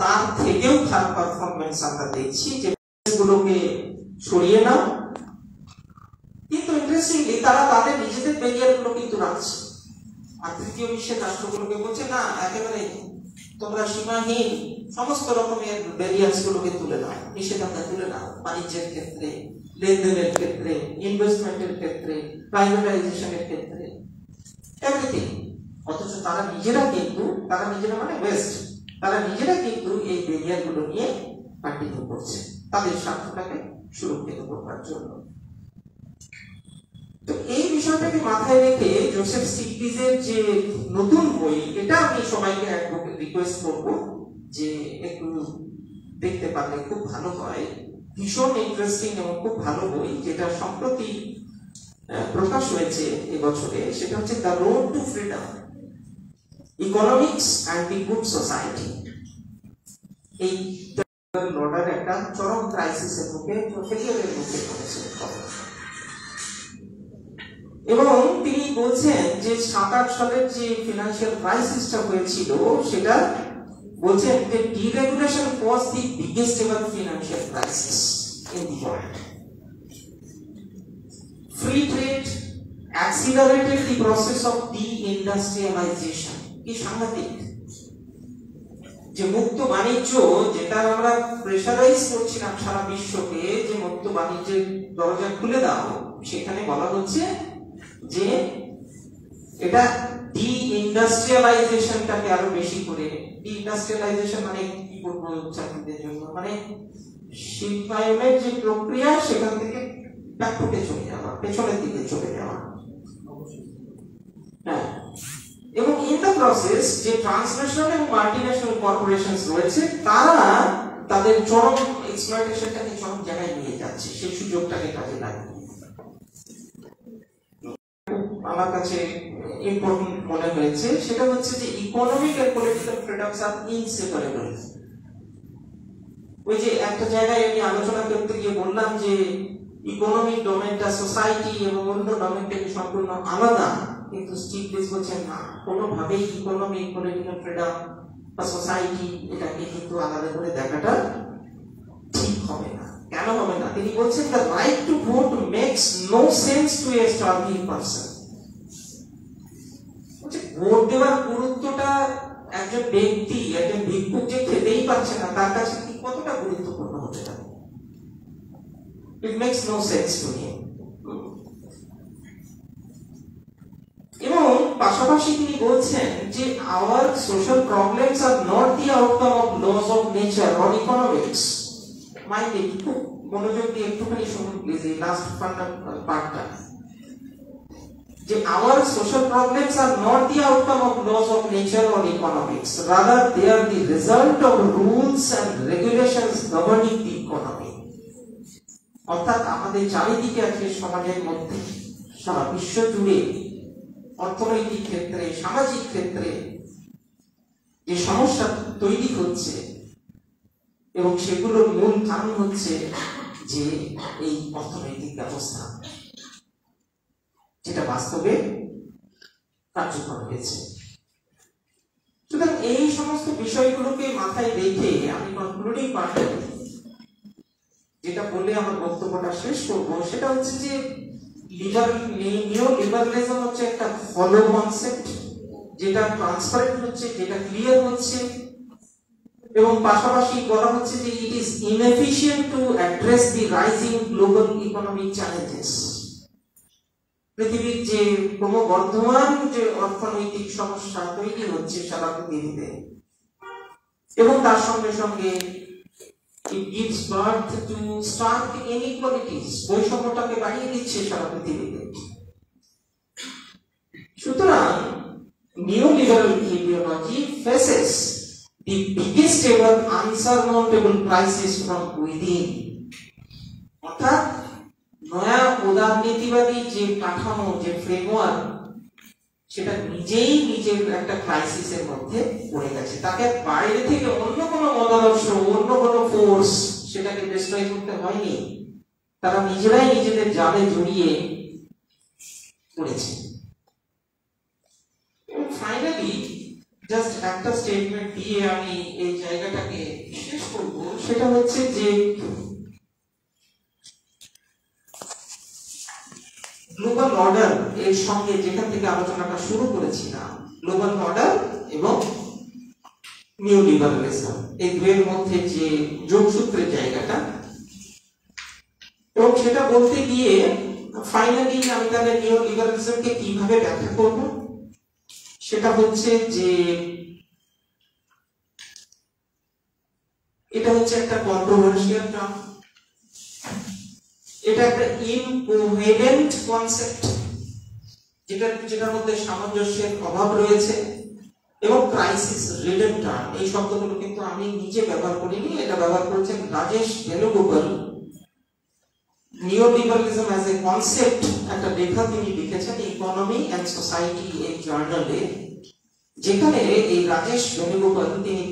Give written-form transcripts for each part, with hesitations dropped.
তার থেকেও খারাপ পারফরমেন্স আমরা দেখছি, যে গুলোকে সরিয়ে নাও। কিন্তু ইন্টারেস্টিংলি তারা তাদের নিজেদের ব্যারিয়ার গুলো কিন্তু রাখছে, আর তৃতীয় বিশ্বের রাষ্ট্রগুলোকে বলছে না, একেবারে তোমরা সীমাহীন সমস্ত রকমের ব্যারিয়ার্স গুলোকে তুলে নাও, নিষেধাজ্ঞা তুলে নাও, বাণিজ্যের ক্ষেত্রে, লেনদেনের ক্ষেত্রে, ইনভেস্টমেন্টের ক্ষেত্রে, প্রাইভেটাইজেশনের ক্ষেত্রে, এভরিথিং। অথচ তারা নিজেরা মানে ওয়েস্ট, তারা নিজেরা কিন্তু এই ব্যারিয়ার গুলো নিয়ে কন্টিনিউ করছে তাদের স্বার্থটাকে সুরক্ষিত করবার জন্য। তো এই বিষয়টাকে মাথায় রেখে জোসেফ স্টিগলিজের যে নতুন বই, এটা আমি সবাইকে রিকোয়েস্ট করব যে একটু দেখতে পারলে খুব ভালো হয়। ভীষণ ইন্টারেস্টিং এবং খুব ভালো বই, যেটা সম্প্রতি প্রকাশ হয়েছে এবছরে। সেটা হচ্ছে the road two freedom, economics and the good society. এই লর্ডার একটা চরম ক্রাইসিসের মুখে, ফেলিয়ারের মুখে পড়েছে, এবং তিনি বলছেন যে ৭-৮ সালের যে ফিনান্সিয়াল ক্রাইসিসটা হয়েছিল, সেটা বলছেন যে deregulation was the biggest ever financial crisis in the world. Free trade accelerated the process of D-industrialisation. কি সাংঘাতিক! যে মুক্ত বাণিজ্য, যেটা আমরা প্রেসারাইজ করছিলাম সারা বিশ্বকে, যে মুক্ত বাণিজ্যের দরজা খুলে দাও, সেখানে বলা হচ্ছে যে এটা ডি-ইন্ডাস্ট্রিয়ালাইজেশনটাকে আরো বেশি করে। ডি-ইন্ডাস্ট্রিয়ালাইজেশন মানে কি বলবো ছাত্রদের জন্য, মানে শিল্পায়নের যে প্রক্রিয়া, সেখান থেকে ব্যাকফুটে চলে যাওয়া, পেছনের দিকে চলে যাওয়া। হ্যাঁ, এবং ইন দ্য প্রসেস যে ট্রান্সন্যাশনাল এবং মাল্টিন্যাশনাল কর্পোরেশনস রয়েছে, তারা তাদের চরম এক্সপ্লয়টেশনটাকে চরম জায়গায় নিয়ে যাচ্ছে, সেই সুযোগটাকে কাজে লাগিয়ে। আমার কাছে ইম্পর্টেন্ট মনে হয়েছে সেটা হচ্ছে যে economic and political freedoms are inseparable. ওই যে একটা জায়গায় আমি আলোচনা করতে গিয়ে বললাম যে ইকোনমিক ডোমেনটা সোসাইটি এবং অন্য ডোমেন থেকে সম্পূর্ণ আলাদা, কিন্তু স্টিগলিজ বলছেন না, কোনোভাবেই ইকোনমিক পলিটিক্যাল ফ্রিডম বা সোসাইটি এটাকে কিন্তু আলাদা করে দেখাটা ঠিক হবে না। কেন হবে না? তিনি বলছেন the right to vote makes no sense to a starving person। Vote দেওয়ার গুরুত্বটা একজন ব্যক্তি, একজন ভিক্ষুক যে খেতেই পারছে না, তার কাছে কি কতটা গুরুত্বপূর্ণ হতে পারে? It makes no sense to him। এবং পাশাপাশি তিনি বলছেন যে our social problems are not the outcome of laws of nature or economics। Mind একটু মনোযোগ দিয়ে একটুখানি শুনুন প্লিজ এই লাস্ট পার্টটা, যে our social problems are not the outcome of laws of nature or economics, rather they are the result of rules and regulations governing the economy। অর্থাৎ আমাদের চারিদিকে আছে সমাজের মধ্যে, সারা বিশ্ব জুড়ে অর্থনৈতিক ক্ষেত্রে, সামাজিক ক্ষেত্রে যে সমস্যা তৈরি হচ্ছে, এবং সেগুলোর মূল কারণ হচ্ছে যে এই অর্থনৈতিক ব্যবস্থা, যেটা বাস্তবে কার্যকর হয়েছে। সুতরাং এই সমস্ত বিষয়গুলোকে মাথায় রেখে আমি কনক্লুডিং পার্টে যেটা বলে আমার বক্তব্যটা শেষ করব, সেটা হচ্ছে যে নিও লিবারালিজম হচ্ছে একটা ফলো কনসেপ্ট, যেটা ট্রান্সপারেন্ট হচ্ছে, যেটা ক্লিয়ার হচ্ছে, এবং পাশাপাশি বলা হচ্ছে যে it is inefficient to address the rising global economic challenges. পৃথিবীর যে ক্রমবর্ধমান যে অর্থনৈতিক সমস্যা তৈরি হচ্ছে সারা পৃথিবীতে, এবং তার সঙ্গে সঙ্গে it gives birth to stark inequalities, বৈষম্যটাকে বাড়িয়ে দিচ্ছে সারা পৃথিবীতে। সুতরাং neoliberal ideology faces the biggest ever unsurmountable crisis from within। অর্থাৎ নয়া উদারনীতিবাদী যে কাঠামো, যে ফ্রেমওয়ার্ক, সেটা নিজেই নিজের একটা ক্রাইসিসের মধ্যে পড়ে গেছে। তাকে বাইরে থেকে অন্য কোনো মতাদর্শ, অন্য কোনো ফোর্স সেটাকে ডিস্ট্রয় করতে হয়নি, তারা নিজেরাই নিজেদের জালে জড়িয়ে পড়েছে। এবং ফাইনালি জাস্ট একটা স্টেটমেন্ট দিয়ে আমি এই জায়গাটাকে শেষ করব, সেটা হচ্ছে যে গ্লোবাল অর্ডার এর সঙ্গে যেখান থেকে আলোচনাটা শুরু করেছিলাম, গ্লোবাল অর্ডার এবং নিউ লিবারালিজম, এই দুয়ের মধ্যে যে যোগসূত্রের জায়গাটা, এবং সেটা বলতে গিয়ে ফাইনালি আমি তাহলে নিউ লিবারালিজমকে কিভাবে ব্যাখ্যা করব, সেটা হচ্ছে যে এটা হচ্ছে একটা কন্ট্রোভার্সিয়াল টার্ম, এটা একটা ইনকোহেরেন্ট কনসেপ্ট, যেটার মধ্যে সামঞ্জস্যের অভাব রয়েছে, এবং ক্রাইসিস রিডেন টার্ম, এই শব্দগুলো কিন্তু আমি নিজে ব্যবহার করিনি, এটা ব্যবহার করেছেন Rajesh Venugopal. Neoliberalism as a concept একটা লেখা তিনি লিখেছেন ইকোনমি অ্যান্ড সোসাইটি এই জার্নালে, যেখানে এই রাজেশ ভেনুগোপাল তিনি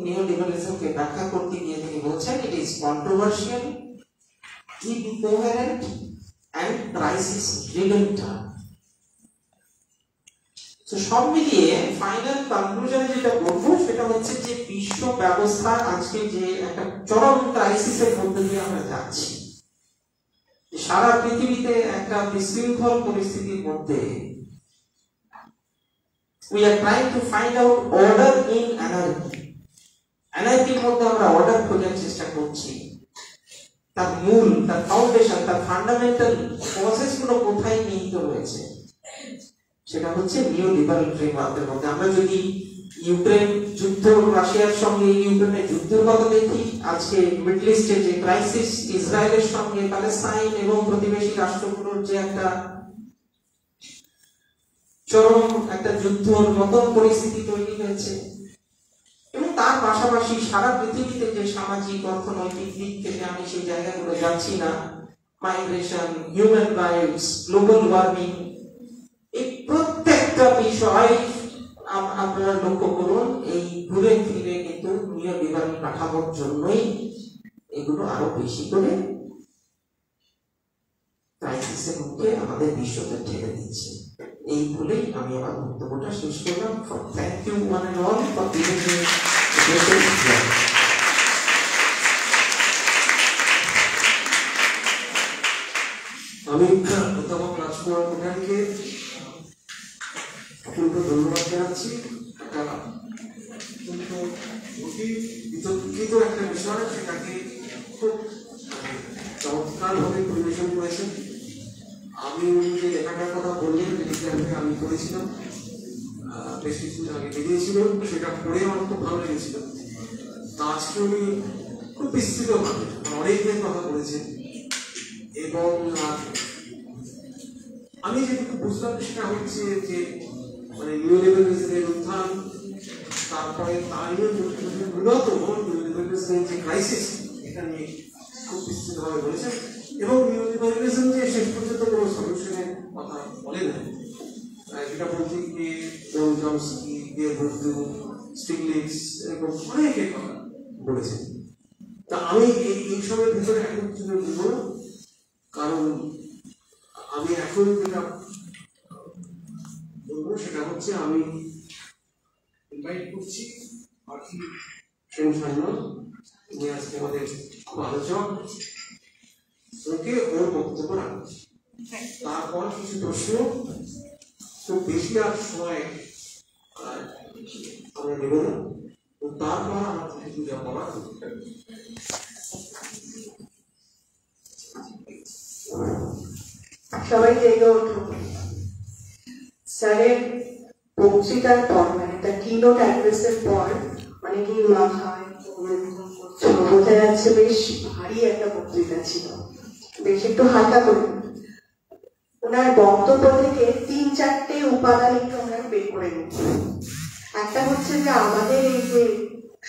নিওলিবারালিজমকে ব্যাখ্যা করতে গিয়ে তিনি বলছেন it is controversial, incoherent and crisis ridden term. তো সব মিলিয়ে ফাইনাল কনক্লুশনে যেটা বলবো সেটা হচ্ছে যে বিশ্ব ব্যবস্থা আজকে যে একটা চরম ক্রাইসিসের মধ্যে দিয়ে আমরা যাচ্ছি, সারা পৃথিবীতে একটা বিশৃঙ্খল পরিস্থিতির মধ্যে we are trying to find out order in anarchy, anarchyর মধ্যে আমরা অর্ডার খোঁজার চেষ্টা করছি, তার মূল, তার ফাউন্ডেশন, তার ফান্ডামেন্টাল প্রসেস গুলো কোথায় নিহিত রয়েছে, সেটা হচ্ছে নিউ লিবারাল ফ্রেমওয়ার্কের মধ্যে। আমরা যদি ইউক্রেন যুদ্ধ, রাশিয়ার সঙ্গে ইউক্রেনের যুদ্ধের কথা দেখি, আজকে মিডল ইস্টের যে ক্রাইসিস, ইসরায়েলের সঙ্গে প্যালেস্টাইন এবং প্রতিবেশী রাষ্ট্রগুলোর যে একটা চরম একটা যুদ্ধর মতন পরিস্থিতি তৈরি হয়েছে, এবং তার পাশাপাশি সারা পৃথিবীতে যে সামাজিক অর্থনৈতিক দিক থেকে আমি সেই জায়গাগুলো যাচ্ছি না, migration, human rights, global warming, এই প্রত্যেকটা বিষয় আপনারা লক্ষ্য করুন, এই ঘুরে ফিরে কিন্তু নিওলিবারাল কাঠামোর জন্যই এগুলো আরো বেশি করে ক্রাইসিসের মধ্যে আমাদের বিশ্বকে ঠেলে দিচ্ছে। এই বলেই আমি আমার বক্তব্যটা শেষ করলাম। Thank you one and all for giving me আমি অধ্যাপক রাজকুমার কোঠারিকে অত্যন্ত ধন্যবাদ জানাচ্ছি। একটা কিন্তু অতি বিতর্কিত একটা বিষয়, সেটাকে খুব চমৎকারভাবে পরিবেশন করেছেন। আমি উনি যে লেখাটার কথা বললেন, যেটাকে আমি করেছিলাম বেশ কিছুদিন আগে বেরিয়েছিল, সেটা পড়ে আমার খুব ভালো লেগেছিল। তা আজকে উনি খুব বিস্তৃতভাবে অনেকের কথা বলেছেন, এবং আমি যেটুকু বুঝলাম সেটা হচ্ছে যে মানে নিওলিবারালিজমের উত্থান, তারপরে তার মূলত নিওলিবারালিজমের যে ক্রাইসিস, এটা নিয়ে খুব বিস্তৃতভাবে বলেছেন, এবং নিওলিবারালিজম যে শেষ পর্যন্ত কোনো সলিউশনের কথা বলে না, সেটা বলতে গিয়ে জন চমস্কি, বন্ধু স্টিগলিটস, এরকম অনেকের কথা বলেছেন। তা আমি এইসবের ভিতরে এখন কিছু বলবো না, কারণ আমি এখন যেটা বলবো সেটা হচ্ছে আমি ইনভাইট করছি পার্থী সেন সান্যাল, উনি আজকে আমাদের খুব আলোচক, ওকে ওর বক্তব্য রাখছি, তারপর কিছু প্রশ্ন, খুব বেশি আর সময় আমরা নেব না, তারপর আমার কিছু যা বলার। সবাই জেগে উঠুন। স্যারের বক্তৃতার পর, মানে তার কিনোট অ্যাড্রেসের পর অনেকেই মাথায় বোঝা যাচ্ছে বেশ ভারী একটা বক্তৃতা ছিল, বেশ একটু হালকা করে। ওনার বক্তব্য থেকে 3-4টে উপাদান একটু আমরা বের করে নিই। একটা হচ্ছে যে আমাদের এই যে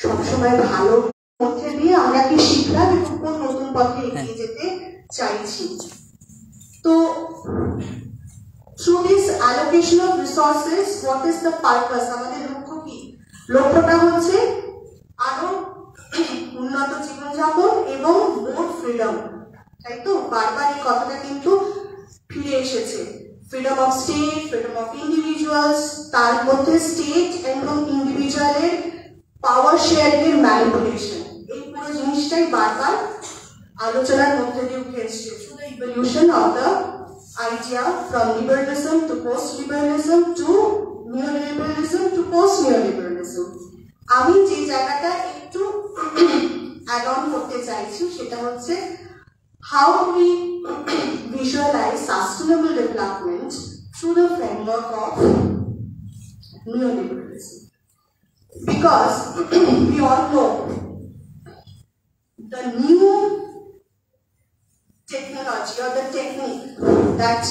সবসময় ভালো মধ্যে দিয়ে আমরা কি শিখলাম এবং কোন নতুন পথে এগিয়ে যেতে চাইছি। তো through this allocation of resources, what is the purpose? আমাদের লক্ষ্য কি? লক্ষ্যটা হচ্ছে আরো উন্নত জীবনযাপন এবং মোর ফ্রিডম, তাই তো? বারবার এই কথাটা কিন্তু ফিরে এসেছে। freedom of state, freedom of individuals, তার মধ্যে state এবং individual এর power sharing এর manipulation, এই পুরো জিনিসটাই বারবার আলোচনার মধ্যে দিয়ে উঠে এসেছে। So the evolution of the idea from liberalism to post-liberalism to neoliberalism to post-neoliberalism. আমি যে জায়গাটা একটু add on করতে চাইছি সেটা হচ্ছে how do we visualize sustainable development through the framework of neoliberalism. Because we all know the new technology or the technique that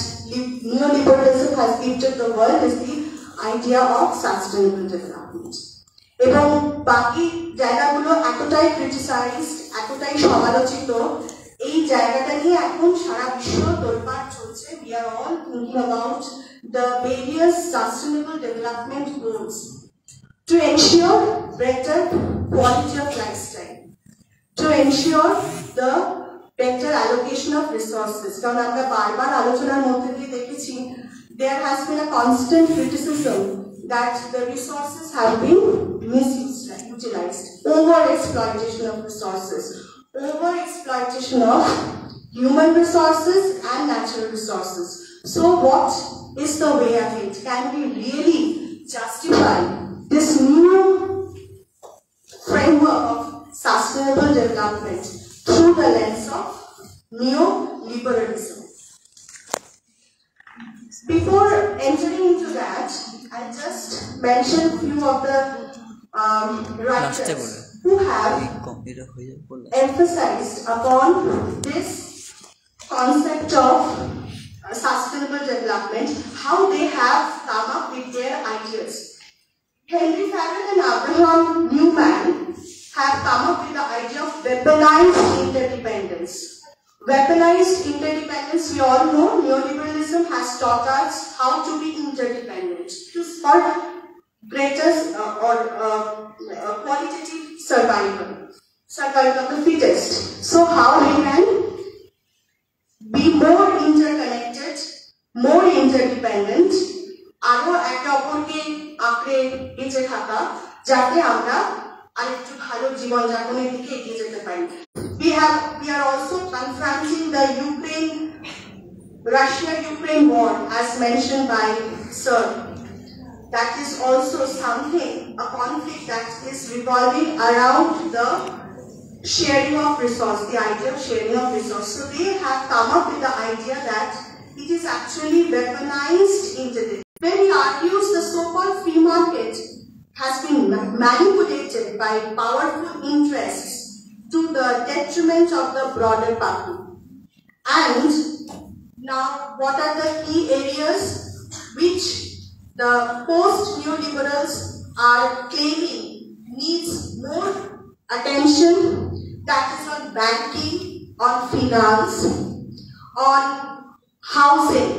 neoliberalism has gifted the world is the idea of sustainable development. এবং বাকি জায়গাগুলো এতটাই criticised, এতটাই সমালোচিত, এই জায়গাটা নিয়ে এখন সারা বিশ্ব তোলপাড় চলছে। We are all thinking about the various sustainable development goals to ensure better quality of lifestyle, to ensure the better allocation of resources. কারণ আমরা বারবার আলোচনার মধ্যে দিয়ে দেখেছি there has been a constant criticism that the resources have been misused, utilized, over exploitation of resources, over exploitation of human resources and natural resources. So what is the way ahead? Can we really justify this new framework of sustainable development through the lens of neoliberalism? Before entering into that, I'll just mention a few of the writers who have emphasized upon this concept of sustainable development, how they have come up with their ideas. Henry Farrell and Abraham Newman have come up with the idea of weaponized interdependence. Weaponized interdependence, we all know, neoliberalism has taught us how to be interdependent, to for greater qualitative survival of the fittest. So how we can be more interconnected, more interdependent, আরো একে অপরকে আঁকড়ে বেঁচে থাকা, যাতে আমরা আরেকটু ভালো জীবনযাপনের দিকে এগিয়ে যেতে পারি। We are also confronting the Russia-Ukraine war, as mentioned by Sir. That is also something, a conflict that is revolving around the sharing of resource, the idea of sharing of resource. So they have come up with the idea that it is actually weaponized interdependence. When he argues the so-called free market has been manipulated by powerful interests to the detriment of the broader public. And now, what are the key areas which the post-neoliberals are claiming needs more attention? That is on banking, on finance, on housing.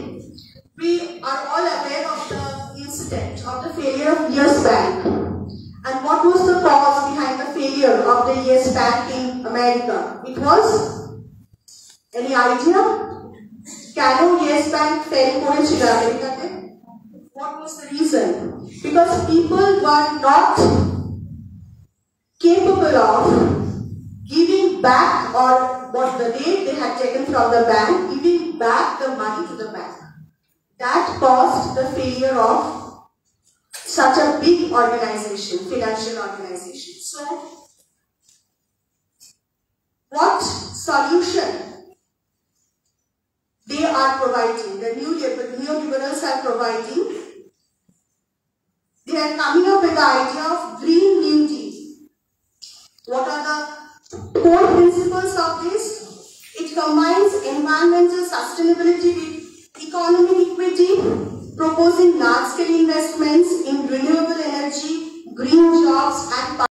We are all aware of the incident of the failure of Yes Bank. And what was the cause behind the failure of the Yes Bank in America? It was, any idea? Can Yes Bank fail করেছিল আমেরিকাতে? What was the reason? Because people were not capable of giving back, or what the rate they had taken from the bank, giving back the money to the bank. That caused the failure of such a big organization, financial organization. So, what solution they are providing, the neoliberals are providing? They are coming up with the idea of Green New Deal. What are the core principles of this? It combines environmental sustainability with economic